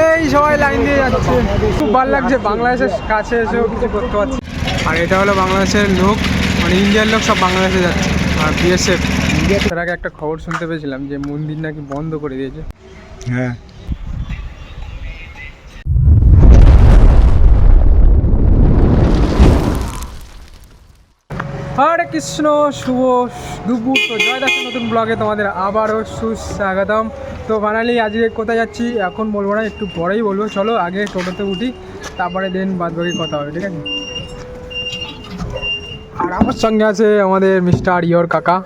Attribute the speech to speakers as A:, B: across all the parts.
A: এই সবাই লাইন দিয়ে যাচ্ছে, খুব ভালো লাগছে। বাংলাদেশের কাছে এসেও কিছু করতে পারছি। আর এটা হলো বাংলাদেশের লোক, মানে ইন্ডিয়ার লোক সব বাংলাদেশে যাচ্ছে। আর বিএসএফ তার আগে একটা খবর শুনতে পেয়েছিলাম যে মন্দির নাকি বন্ধ করে দিয়েছে।
B: হ্যাঁ,
A: হরে কৃষ্ণ, শুভ দুপুর। তো জয় দাসের নতুন ব্লগে তোমাদের আবারও সুস্বাগতম। তো ফাইনালি আজকে কোথায় যাচ্ছি এখন বলবো না, একটু পরেই বলবো। চলো আগে টোটোতে উঠি, তারপরে দেন বাদ বাকি কথা হবে, ঠিক আছে? আর আমার সঙ্গে আছে আমাদের মিস্টার ইয়র কাকা।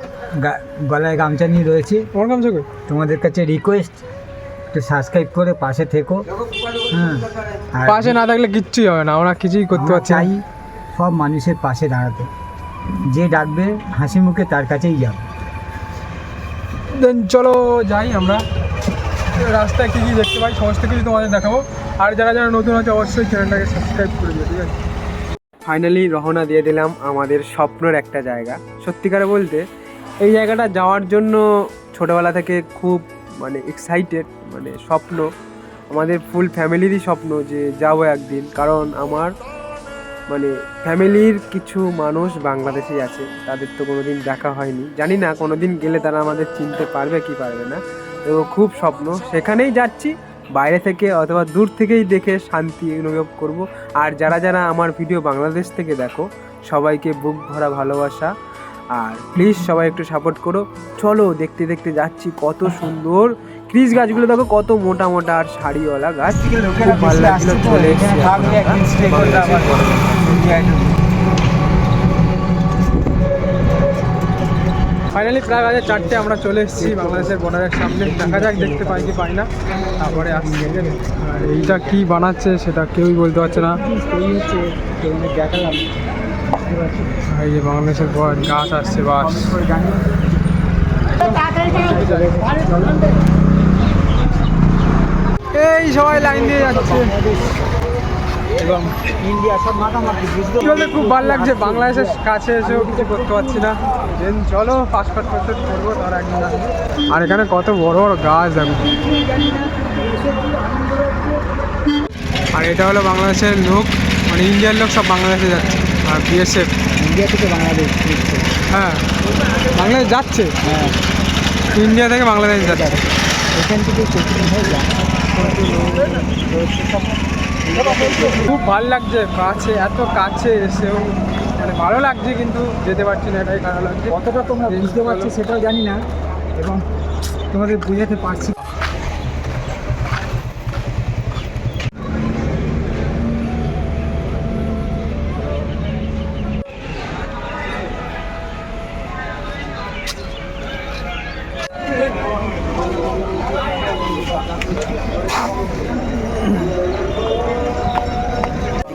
B: গলায় গামছা নিয়ে রয়েছে।
A: তোমার গামছা কই?
B: তোমাদের কাছে রিকোয়েস্ট, একটু সাবস্ক্রাইব করে পাশে থেকো। হ্যাঁ, আর
A: পাশে না থাকলে কিচ্ছুই হবে না, আমরা কিছুই করতে পারছি না।
B: চাই সব মানুষের পাশে দাঁড়াতে, যে ডাকবে হাসি মুখে তার কাছেই যাবে।
A: দেন চলো যাই আমরা। রাস্তায় কী কী দেখতে পাই সমস্ত কিছু তোমাদের দেখাবো। আর যারা যারা নতুন আছে অবশ্যই চ্যানেলটাকে সাবস্ক্রাইব করে দিও, ঠিক আছে? ফাইনালি রওনা দিয়ে দিলাম আমাদের স্বপ্নের একটা জায়গা। সত্যিকারে বলতে এই জায়গাটা যাওয়ার জন্য ছোটোবেলা থেকে খুব মানে এক্সাইটেড, মানে স্বপ্ন, আমাদের ফুল ফ্যামিলিরই স্বপ্ন যে যাবো একদিন। কারণ আমার মানে ফ্যামিলির কিছু মানুষ বাংলাদেশেই আছে, তাদের তো কোনো দিন দেখা হয়নি, জানি না কোনো দিন গেলে তারা আমাদের চিনতে পারবে কি পারবে না। তো খুব স্বপ্ন, সেখানেই যাচ্ছি। বাইরে থেকে অথবা দূর থেকেই দেখে শান্তি অনুভব করব। আর যারা যারা আমার ভিডিও বাংলাদেশ থেকে দেখো সবাইকে বুক ভরা ভালোবাসা, আর প্লিজ সবাই একটু সাপোর্ট করো। চলো দেখতে দেখতে যাচ্ছি, কত সুন্দর ক্রিস গাছগুলো দেখো, কত মোটা মোটা আর শাড়িওয়ালা গাছ, খুব ভালো লাগছিল। চলে এসেছি ফাইনালি প্রায় বাজে 4টে, আমরা চলে এসেছি বাংলাদেশের বর্ডারের সামনে। দেখা যাক দেখতে পাই কি পাই না, তারপরে আসছি। আর এইটা কি বানাচ্ছে সেটা কেউই বলতে পারছে না। এই যে বাংলাদেশের গাছ আসছে, বাস। এই সবাই লাইন দিয়ে যাচ্ছে এবং
B: ইন্ডিয়া সব মাতামাতি
A: খুব ভালো লাগছে। বাংলাদেশের কাছে এসেও কিছু করতে পারছি না। দেন চলো পাসপোর্ট করবো, তার একদিন আসবো। আর এখানে কত বড় বড় গাছ দেখো। আর এটা হলো বাংলাদেশের লোক, মানে ইন্ডিয়ার লোক সব বাংলাদেশে যাচ্ছে। আর বিএসএফ
B: ইন্ডিয়া থেকে বাংলাদেশ,
A: হ্যাঁ বাংলাদেশ যাচ্ছে,
B: হ্যাঁ
A: ইন্ডিয়া থেকে বাংলাদেশ যাচ্ছে।
B: এখান থেকে চেকিং হয়ে যায়।
A: খুব ভালো লাগছে, কাছে এত কাছে এসেও মানে ভালো লাগছে, কিন্তু যেতে পারছি না, এটাই খারাপ লাগছে।
B: কতটা তোমরা বুঝতে পারছো সেটাও জানি না, এবং তোমাদের বুঝাতে পারছি।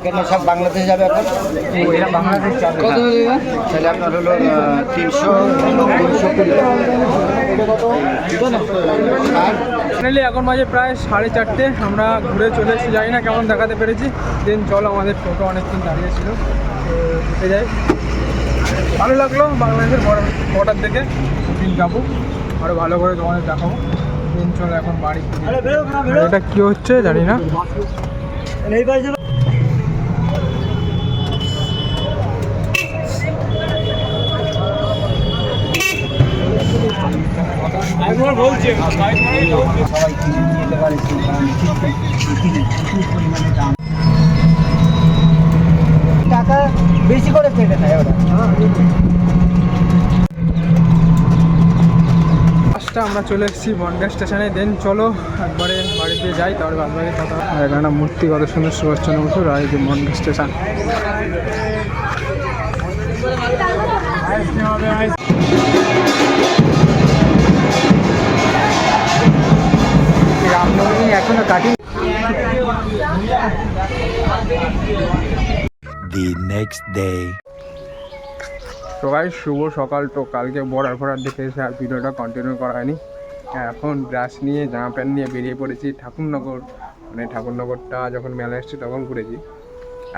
C: এখানে সব বাংলাদেশে যাবে এখন।
B: এরা বাংলাদেশ যাবে।
C: কত তাহলে আপনার হলো 300
A: ফাইনালি এখন বাজে প্রায় 4:30। আমরা ঘুরে চলে এসেছি, জানি না কেমন দেখাতে পেরেছি। দেন চলো, আমাদের টোটো অনেকক্ষণ দাঁড়িয়ে ছিল, তো উঠে যাই। ভালো লাগলো বাংলাদেশের বর্ডার থেকে। দিন যাবো আরও ভালো করে তোমাদের দেখাবো। দিন চলো এখন বাড়ি। এটা কী হচ্ছে জানি না।
B: সবাই কিনে নিয়ে যেতে পারে, টাকা বেশি করে কেটে নেয় ওরা।
A: আমরা চলে এসেছি বনগাঁ স্টেশনে। দেন চলো একবারে বাড়িতে যাই, তারপরে বাদবাকি কথা। আর এখানে মূর্তি কত সুন্দর, সুভাষচন্দ্র বসুর। আর এই যে বনগাঁ স্টেশন।
B: রামনবমী এখনো কাটি।
D: The next day.
A: তো ভাই শুভ সকাল। তো কালকে বর্ডার দেখে এসে আর ভিডিওটা কন্টিনিউ করা হয়নি। এখন ব্রাশ নিয়ে জামা প্যান্ট নিয়ে বেরিয়ে পড়েছি ঠাকুরনগর। মানে ঠাকুরনগরটা যখন মেলা এসেছি তখন ঘুরেছি,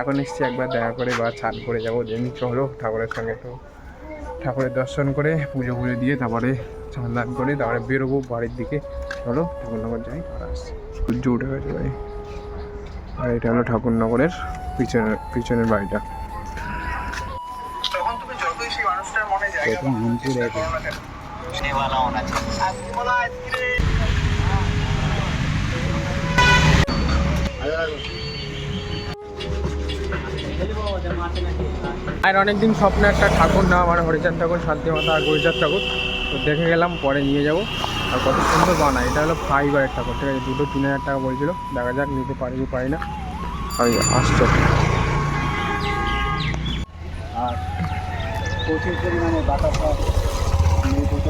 A: এখন এসেছি একবার দেখা করে বা ছাদ করে যাবো। দেন চলো ঠাকুরের সঙ্গে একটু ঠাকুরের দর্শন করে পুজো দিয়ে তারপরে স্নান দান করে তারপরে বেরোবো বাড়ির দিকে। চলো ঠাকুরনগর যাই আর আসছি। সূর্য উঠে গেছে ভাই। আর এটা হলো ঠাকুরনগরের পিছনের বাড়িটা। আর অনেকদিন স্বপ্ন একটা ঠাকুর না আমার হরিচাঁদ ঠাকুর, শান্তিমাতা আর গরিচাঁদ ঠাকুর, তো দেখে গেলাম, পরে নিয়ে যাব। আর কত সুন্দর বানায়, এটা হলো ফাইবারের ঠাকুর, ঠিক আছে। দুটো 3,000 টাকা বলছিল, দেখা যাক নিতে পারি কি পারি না। আর আসছে
B: আর প্রচুর পরিমাণে বাতাসা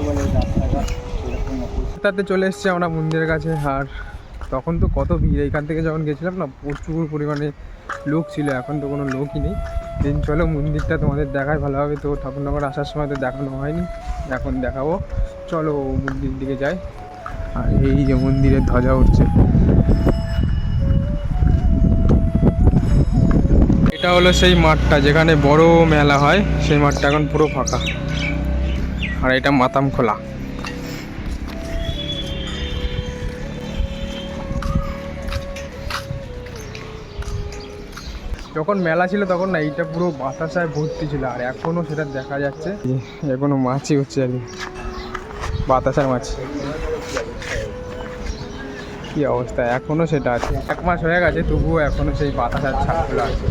B: বলে রাস্তাঘাট সেরকম
A: তাতে চলে এসেছি আমরা মন্দিরের কাছে। আর তখন তো কত ভিড়, এইখান থেকে যখন গেছিলাম না প্রচুর পরিমাণে লোক ছিল, এখন তো কোনো লোকই নেই। দিন চলো মন্দিরটা তোমাদের দেখায় ভালোভাবে, তো ঠাকুরনগর আসার সময় তো দেখানো হয়নি, এখন দেখাবো। চলো মন্দির দিকে যাই। আর এই যে মন্দিরের ধ্বজা উঠছে, এটা হলো সেই মাঠটা যেখানে বড় মেলা হয়, সেই মাঠটা এখন পুরো ফাঁকা। আর এটা মাতাম খোলা। যখন মেলা ছিল তখন না এইটা পুরো বাতাসায় ভর্তি ছিল, আর এখনও সেটা দেখা যাচ্ছে, এখনো মাছই হচ্ছে আর কি, বাতাসার মাছ। কি অবস্থা, এখনো সেটা আছে, 1 মাস হয়ে গেছে তবুও এখনো সেই বাতাসার ছাপগুলো আছে।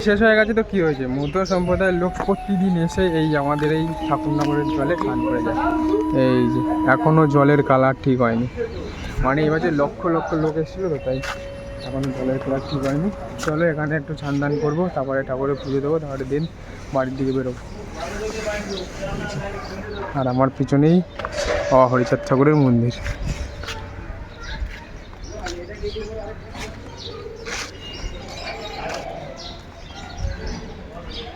A: শেষ হয়ে গেছে তো কি হয়েছে, মধ্য সম্প্রদায়ের লোক প্রতিদিন এসে এই আমাদের এই ঠাকুরনগরের জলে স্নান করে যায়। এই যে এখনও জলের কালার ঠিক হয়নি, মানে এবার যে লক্ষ লক্ষ লোক এসেছিলো তো, তাই এখনও জলের কালার ঠিক হয়নি। চলো এখানে একটু স্নান দান করবো, তারপরে ঠাকুরের পুজো দেবো, তারপরে দিন বাড়ির দিকে বেরোবো। আর আমার পিছনেই বাবা হরিচাঁদ ঠাকুরের মন্দির।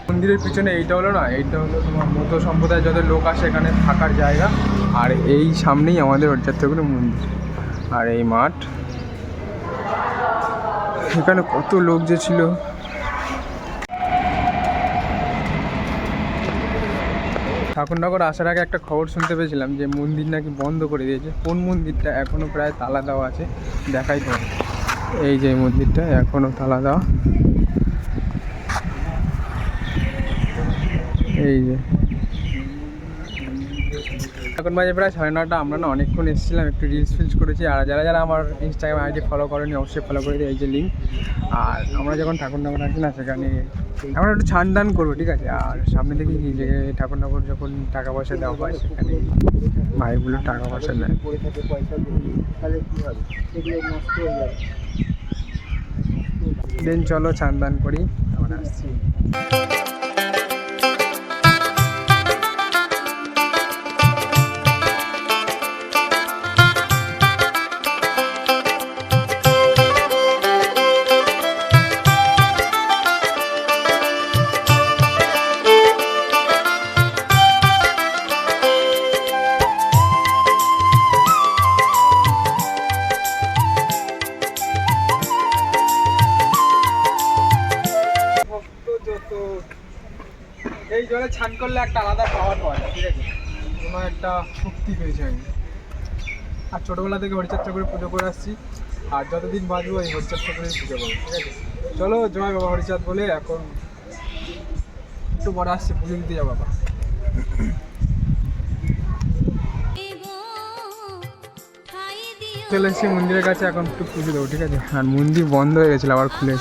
A: মন্দিরের পিছনে এইটা হলো না, এইটা হলো তোমার মধ্য সম্প্রদায়ের যত লোক আসে এখানে থাকার জায়গা। আর এই সামনেই আমাদের হরিচাঁদ ঠাকুরের মন্দির, আর এই মাঠ। এখানে কত লোক যে ছিল। ঠাকুরনগর আসার আগে একটা খবর শুনতে পেয়েছিলাম যে মন্দির নাকি বন্ধ করে দিয়েছে। কোন মন্দিরটা, এখনও প্রায় তালা দেওয়া আছে, দেখাই তো। এই যে মন্দিরটা এখনও তালা দেওয়া, এই যে এখন বাজে প্রায় 9:30। আমরা না অনেকক্ষণ এসেছিলাম, একটু রিলস ফিলস করেছি। আর যারা যারা আমার ইনস্টাগ্রাম আইডি ফলো করেনি অবশ্যই ফলো করে দিই, এই যে লিঙ্ক। আর আমরা যখন ঠাকুরনগর আসি না, সেখানে আমরা একটু স্নান দান করবো, ঠিক আছে। আর সামনে দেখি কি যে ঠাকুরনগর যখন টাকা পয়সা দেওয়া হয়, সেখানে ভাইগুলো টাকা পয়সা নেয়। দেন চলো স্নান দান করি, আমরা আসছি। এই জলে স্নান করলে একটা আলাদা পাওয়ার পাওয়া যায়, ঠিক আছে, কোনো একটা শক্তি পেয়েছে আমি। আর ছোটোবেলা থেকে হরিচাঁদ ঠাকুরের পুজো করে আসছি, আর যতদিন বাঁচবো এই হরিচাঁদ ঠাকুরের পুজো করবো, ঠিক আছে। চলো জয় বাবা হরিচাঁদ বলে এখন একটু পরে আসছে, পুজো দিতে যাবো বাবা। চলে এসেছি মন্দিরের কাছে, এখন একটু পুজো দেবো, ঠিক আছে। আর মন্দির বন্ধ হয়ে গেছিলো, আবার খুলে